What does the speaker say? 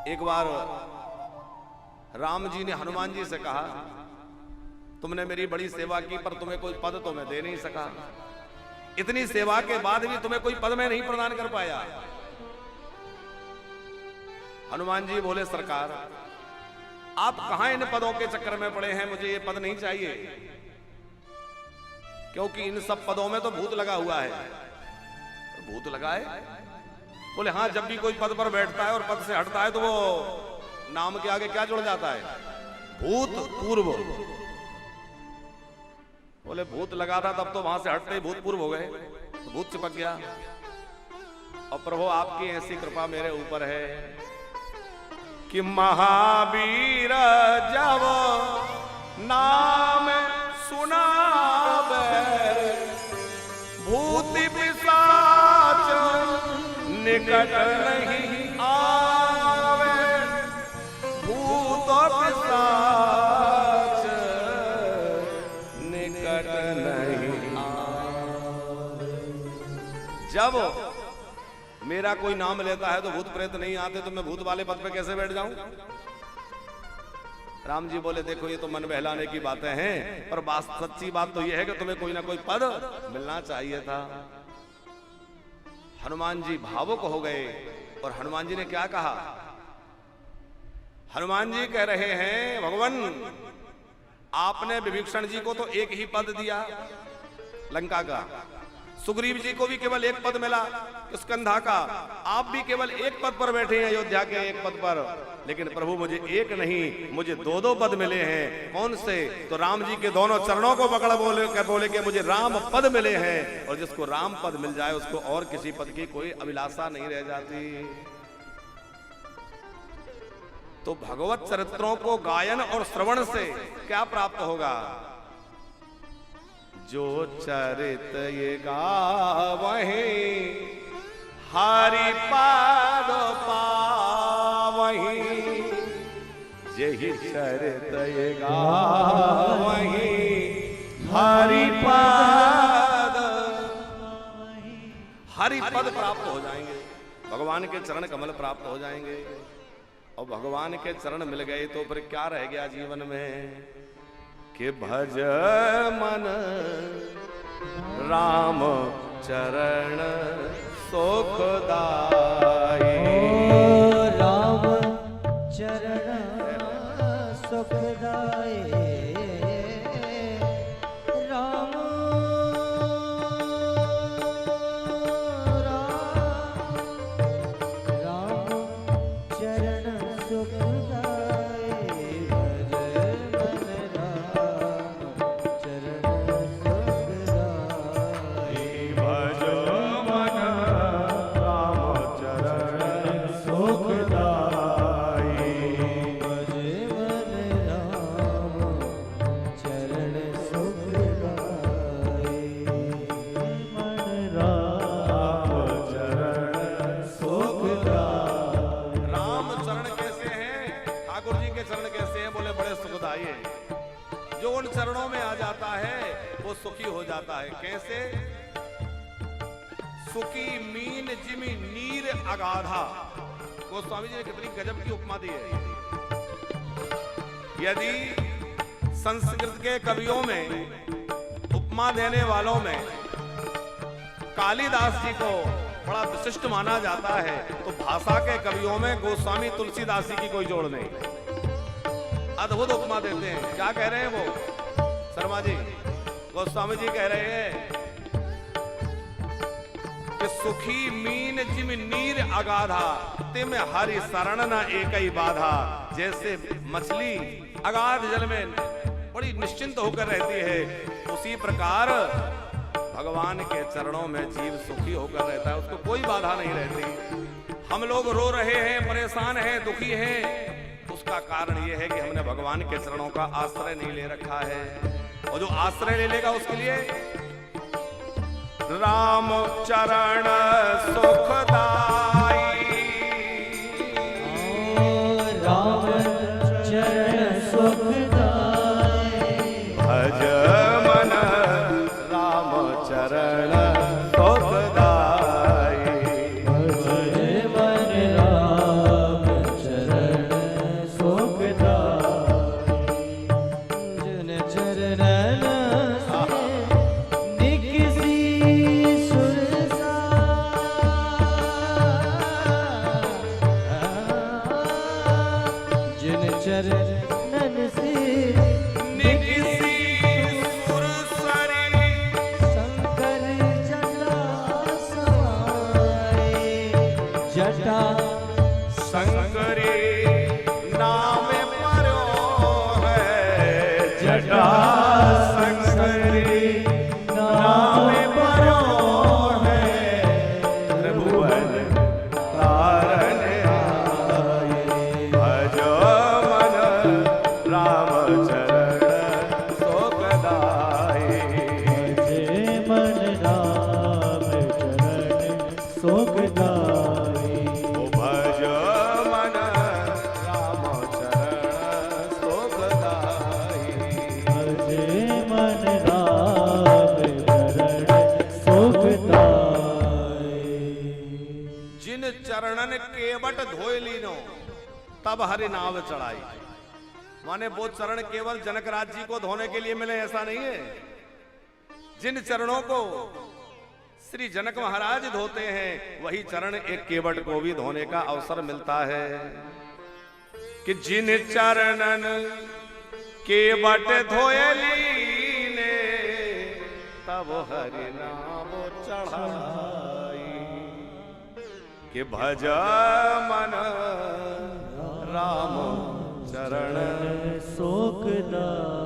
एक बार राम जी ने हनुमान जी से कहा, तुमने मेरी बड़ी सेवा की पर तुम्हें कोई पद तो मैं दे नहीं सका। इतनी सेवा के बाद भी तुम्हें कोई पद मैं नहीं प्रदान कर पाया। हनुमान जी बोले, सरकार आप कहां इन पदों के चक्कर में पड़े हैं, मुझे ये पद नहीं चाहिए, क्योंकि इन सब पदों में तो भूत लगा हुआ है। भूत लगा है? बोले हाँ, जब भी कोई पद पर बैठता है और पद से हटता है तो वो नाम के आगे क्या जुड़ जाता है? भूत पूर्व। बोले भूत लगा था तब तो वहां से हटते ही भूतपूर्व हो गए, तो भूत चिपक गया। और प्रभु आपकी ऐसी कृपा मेरे ऊपर है कि महावीर जब नाम सुना भूत पिशाच निकट नहीं आवे, भूत पिशाच निकट नहीं आवे। जब मेरा कोई नाम लेता है तो भूत प्रेत नहीं आते, तो मैं भूत वाले पद पे कैसे बैठ जाऊं? राम जी बोले, देखो ये तो मन बहलाने की बातें हैं, पर सच्ची बात तो यह है कि तुम्हें कोई ना कोई पद मिलना चाहिए था। हनुमान जी भावुक हो गए और हनुमान जी ने क्या कहा? हनुमान जी कह रहे हैं, भगवान आपने विभीषण जी को तो एक ही पद दिया लंका का, सुग्रीव जी को भी केवल एक पद मिला स्कंधा का, आप भी केवल एक पद पर बैठे हैं अयोध्या के एक पद पर, लेकिन प्रभु मुझे एक नहीं मुझे दो दो पद मिले हैं। कौन से? तो राम जी के दोनों चरणों को पकड़ बोले कि मुझे राम पद मिले हैं, और जिसको राम पद मिल जाए उसको और किसी पद की कोई अभिलाषा नहीं रह जाती। तो भगवत चरित्रों को गायन और श्रवण से क्या प्राप्त होगा? जो चरित ये गावहीं हरि पाद पावहीं, यही चरित ये गावहीं हरि पाद, हरि पद प्राप्त हो जाएंगे, भगवान के चरण कमल प्राप्त हो जाएंगे। और भगवान के चरण मिल गए तो फिर क्या रह गया जीवन में? कि भज मन राम चरण सुखदाई, राम चरण सुखदाई, राम राम चरण सुखदाई, चरणों में आ जाता है वो सुखी हो जाता है। कैसे? सुखी मीन जिमी नीर अगाधा। गोस्वामी जी ने कितनी गजब की उपमा दी है। यदि संस्कृत के कवियों में उपमा देने वालों में कालिदास जी को बड़ा विशिष्ट माना जाता है, तो भाषा के कवियों में गोस्वामी तुलसीदास जी की कोई जोड़ नहीं। अद्भुत उपमा देते हैं। क्या कह रहे हैं वो शर्मा जी? गोस्वामी जी कह रहे हैं कि सुखी मीन जिम नीर अगाधा, तिम हरि शरण न एक ही बाधा। जैसे मछली अगाध जल में बड़ी निश्चिंत होकर रहती है, उसी प्रकार भगवान के चरणों में जीव सुखी होकर रहता है, उसको कोई बाधा नहीं रहती। हम लोग रो रहे हैं, परेशान हैं, दुखी हैं, उसका कारण यह है कि हमने भगवान के चरणों का आश्रय नहीं ले रखा है। और जो आश्रय ले लेगा उसके लिए राम चरण सुखदाई, राम चरण सुखदाई, भज मन राम चरण सुखदाई, भज मन राम चरण शंकरी नाम परो है जटा शंकरी नाम परो है त्रिभुवन तारण आए भज मन राम चरण सुखदाई जय मन राम चरण सुखदाई ओ भज मन राम चरण सुखदाई जय मन राम चरण सुखदाई जिन चरणन केवट धोय लीनो तब हरि नाव चढ़ाई। माने वो चरण केवल जनक राज जी को धोने के लिए मिले ऐसा नहीं है। जिन चरणों को श्री जनक महाराज धोते हैं वही चरण एक केवट को भी धोने का अवसर मिलता है कि जिन चरणन केवट धोए लीने तब हरि नाम चढ़ाई कि भज मन राम चरण सुखदाई